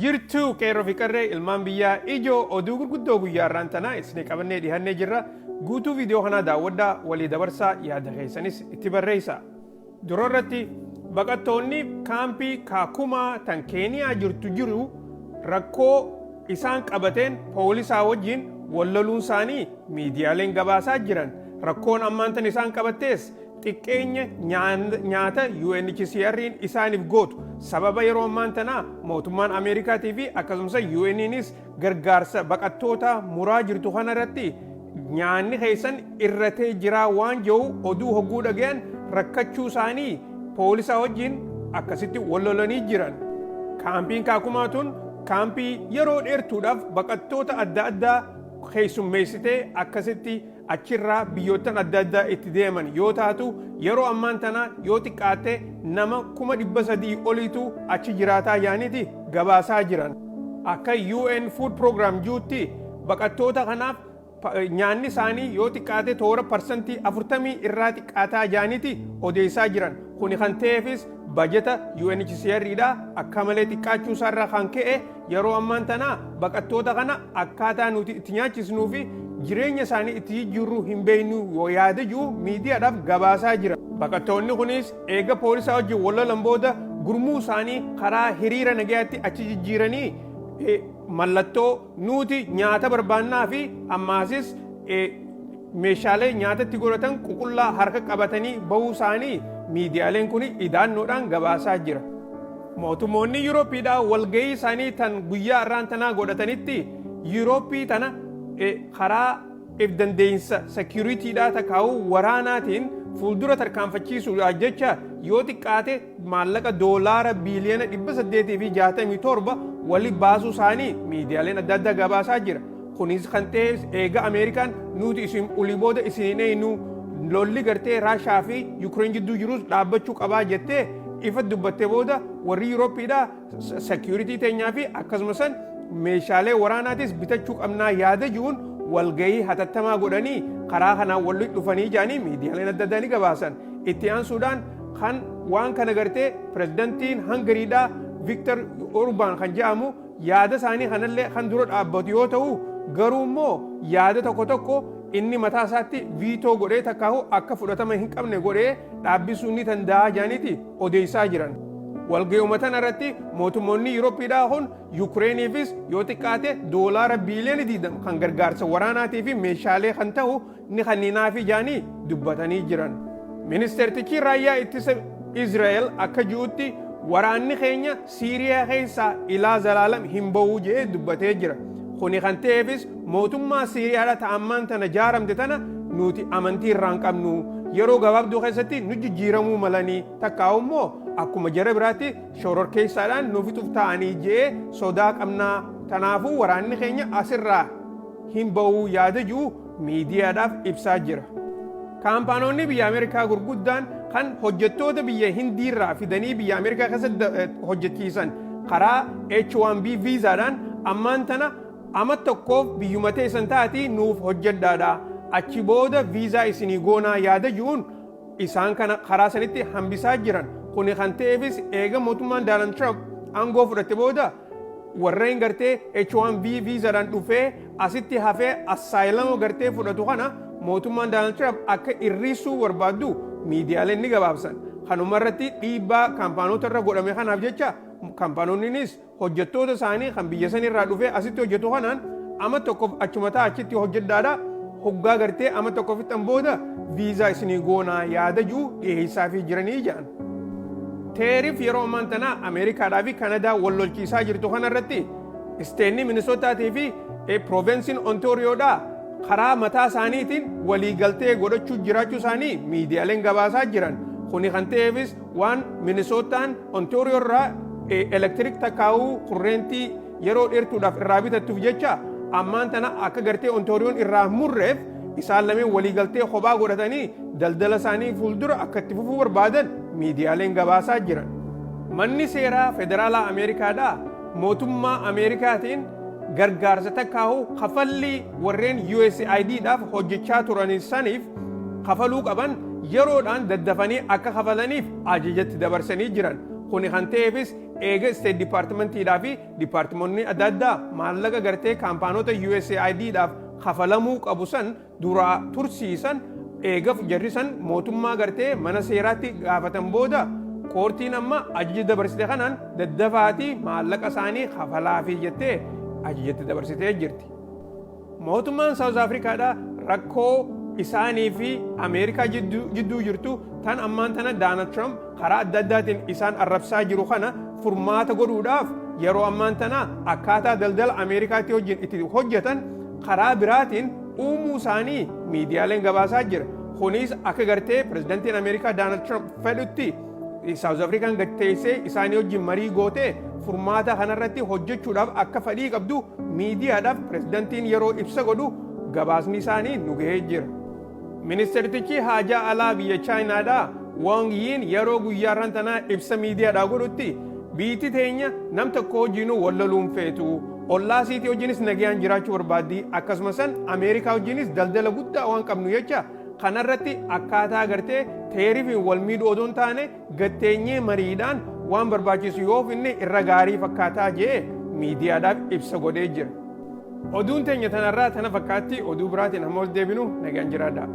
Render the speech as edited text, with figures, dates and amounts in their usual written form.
Jirtu qeerroo fi qarree ilmaan biyyaa ijoo oduu gurguddoo guyyaa irraan tanaa isin qabannee dhihannee jirra. Guutuu viidiyoo kanaa daawwadhaa walii dabarsaa yaada keessanis itti barreessaa. Dura irratti baqattoonni kaampii Kaakumaa tan Keeniyaa jiru rakkoo isaan qabateen poolisaa wajjin walloluun isaanii miidiyaaleen gabaasaa jiran. Rakkoon ammaan tan isaan qabattees xiqqeenya nyaata UNHCR'n isaaniif gootu sababa yeroo ammaan tanaa mootummaan Ameerikaatii fi akkasumas UN'nis gargaarsa baqattoota muraa jirtu kana irratti nyaanni keessan irratee jiraa waan jiru oduu hogguu dhagayan rakkachuu isaanii poolisaa wajjin akkasitti wallolanii jiran. Kaampiin Kaakumaa tun kaampii yeroo dheertuudhaaf baqattoota adda addaa keessummeessitee akkasitti achirraa biyyoottan adda addaa itti deeman yoo taatu yeroo ammaan tana yoo xiqqaatte nama 300,000 oliitu achi jiraataa yaaniti gabaasaa jiran. Akka UN Food Program juutti baqattoota kanaaf nyaanni isaanii yoo xiqqaate toora parsantii 40 irraa xiqqaataa yaaniti odeessaa jiran. Kuni kan ta'eefis bajeta UNHCR'dha akka malee xiqqaachuu isaarraa kan ka'e yeroo ammaan tana baqattoota kana akkaataa nuti itti nyaachisnuu fi jireenya isaanii itti jijjiirruu hin beeknu yoo yaada jiru miidiyaadhaaf gabaasaa jira. Baqattoonni kunis eega poolisaa wajjin wallolan booda gurmuu isaanii karaa hiriira nagayaatti achi jijjiiranii mallattoo nuti nyaata barbaannaa fi ammaasis meeshaalee nyaatatti godhatan ququllaa harka qabatanii bahuu isaanii miidiyaaleen kun idaannoodhaan gabaasaa jira. Mootummoonni Yuurooppiidhaa walgahii isaanii tan guyyaa irraan tanaa godhatanitti Yuurooppii tana karaa dandeeysa securityidhaa takkaa'uu waraanaatiin fuuldura tarkaanfachiisuudhaaf jecha yoo xiqqaate maallaqa doolaara biiliyoona 867 wali baasuu isaanii miidiyaaleen adda addaa gabaasaa jira. Kunis kan ta'e eega Ameerikaan nuti isin ulii booda isin eenyu lolli gartee Raashaa fi Yuukireen gidduu jirus dhaabbachuu qabaa jettee ifa dubbattee booda warri Yuurooppiidhaa security teenyaa fi akkasumas meeshaalee waraanaatis bitachuu qabnaa yaada jiruun walgahii hatattamaa godhanii karaa kanaan walitti dhufanii jaanii miidiyaaleen adda addaa ni gabaasan. Itti aansuudhaan kan waan kana gartee pirezidantiin Hangariidhaa Viktor Orbaan kan jedhamu yaada isaanii kanallee kan dura dhaabbatu yoo ta'u garuu immoo yaada tokko tokko inni mataa isaatti viitoo godhee takkaahu akka fudhatama hin qabne godhee dhaabbisuu ni danda'a jaaniiti odeessaa jiran. Walgahii uummataa irratti mootummoonni Yuurooppiidhaa kun Yuukireeniifis yoo xiqqaate doolaara biiliyoona 20 kan gargaarsa waraanaatii fi meeshaalee kan ta'u ni kenninaa fi jaanii dubbatanii jiran. Ministeertichi raayyaa ittisa Izraa'el akka jirutti waraanni keenya Siiriyaa keessaa ilaa zalaalam hin ba'uu jedhee dubbatee jira. Kuni kan ta'eefis mootummaa Siiriyaadhaa ta'ammaan tana jaaramte tana nuti amantii irraa hin qabnu yeroo gabaabduu keessatti nu jijjiiramuu malanii takkaa'u immoo akkuma jara biraatti shororkeessaadhaan nuuf ta'anii jedhee sodaa qabnaa. Tanaafuu waraanni keenya asirraa hin ba'uu yaada jiru miidiyaadhaaf ibsaa jira. Kaampaanoonni biyya Ameerikaa gurguddaan kan hojjettoota biyya Hindiirraa fidanii biyya Ameerikaa keessatti hojjechiisan karaa H1B viizaadhaan ammaan tana ama tokkoof biyyuma teessan taatii nuuf hojjedhaadha. Achi booda viizaa isinii goonaa yaada jiruun isaan kana karaa sanitti hambisaa jiran. Kuni kan ta'eefis eega mootummaan Donald Trump aangoo fudhatte booda warreen gartee H1B viizaadhaan dhufee asitti hafee assaayilama gartee fudhatu kana mootummaan Donald Trump akka irriisuu barbaaddu miidiyaaleen ni gabaabsan. Kanuma irratti dhiibbaa kaampaanoota irra godhame kanaaf jecha kaampaanoonnis hojjettoota isaanii kan biyya sanirraa dhufee asitti hojjetu kanaan ama tokkoof achumataa achitti hojjedhaadha. Hoggaa gartee ama tokkoof fixan booda viizaa isinii goonaa yaada jiru dhiyeessaa fi jiranii jedhan. Teeriif yeroo ammaan tanaa Ameerikaadhaa fi Kanadaa wal lolchiisaa jirtu kanarratti isteenni Minisoottaatii fi Provensiin Ontaariyoodhaa karaa mataa isaaniitiin waliigaltee godhachuu jiraachuu isaanii miidiyaaleen gabaasaa jiran. Kuni kan ta'eefis waan Minisoottaan Ontaariyoo irraa elektiriik takkaa'uu kurreentii yeroo dheertuudhaaf irraa bitattuuf jecha ammaan tana akka gartee Ontaariyoon irraa murreef isaan lameen waliigaltee kophaa godhatanii daldala isaanii fuuldura akka itti fufuu barbaadan miidiyaaleen gabaasaa jiran. Manni seeraa federaalaa Ameerikaadhaa mootummaa Ameerikaatiin gargaarsa takkaa'uu kafallii warreen USAID'dhaaf hojjechaa turaniif saniif kafaluu qaban yeroodhaan daddafanii akka kafalaniif ajajatti dabarsanii jiran. Kuni kan ta'eefis eega State Departmentiidhaa fi Departimoonni adda addaa maallaqa gartee kaampaanota USAIDdhaaf kafalamuu qabu san duraa tursiisan eegaf jarri san mootummaa gartee mana seeraatti gaafatan booda koortiin amma ajaja dabarsite kanaan daddafaatii maallaqa isaanii kafalaafii jettee ajajatti dabarsitee jirti. Mootummaan South Africaadhaa rakkoo isaanii fi Ameerikaa jidduu jirtu tan ammaan tana Donald Trump karaa adda addaatiin isaan arrabsaa jiru kana furmaata godhuudhaaf yeroo ammaan tana akkaataa daldala Ameerikaatti wajjin itti hojjetan karaa biraatiin uumuu isaanii miidiyaaleen gabaasaa jira. Kunis akka gartee pirezidantiin Ameerikaa Donald Trump fedhutti South Afrikaan gatteessee isaanii wajjin marii gootee furmaata kanarratti hojjechuudhaaf akka fedhii qabdu miidiyaadhaaf pirezidantiin yeroo ibsa godhu gabaasni isaanii nu gahee jira. Ministeertichi haajaa alaa biyya Chaayinaadhaa Wang Yin yeroo guyyaarran tanaa ibsa miidiyaadhaa godhutti biyyi teenya nam tokko wajjinuu wallaluun feetu ollaa siitii wajjinis nagayaan jiraachuu barbaaddi akkasumas Ameerikaa wajjinis daldala guddaa waan qabnu jecha kanarratti akkaataa gartee teerifiin wal miidhuu odoon taane gatteenyee mariidhaan waan barbaachisu yoo finne irra gaarii fakkaataa jee miidiyaadhaaf ibsa godhee jira. Oduun teenya tanarraa tana fakkaatti oduu biraatiin hamma ol deebinu nagayaan jiraadhaa.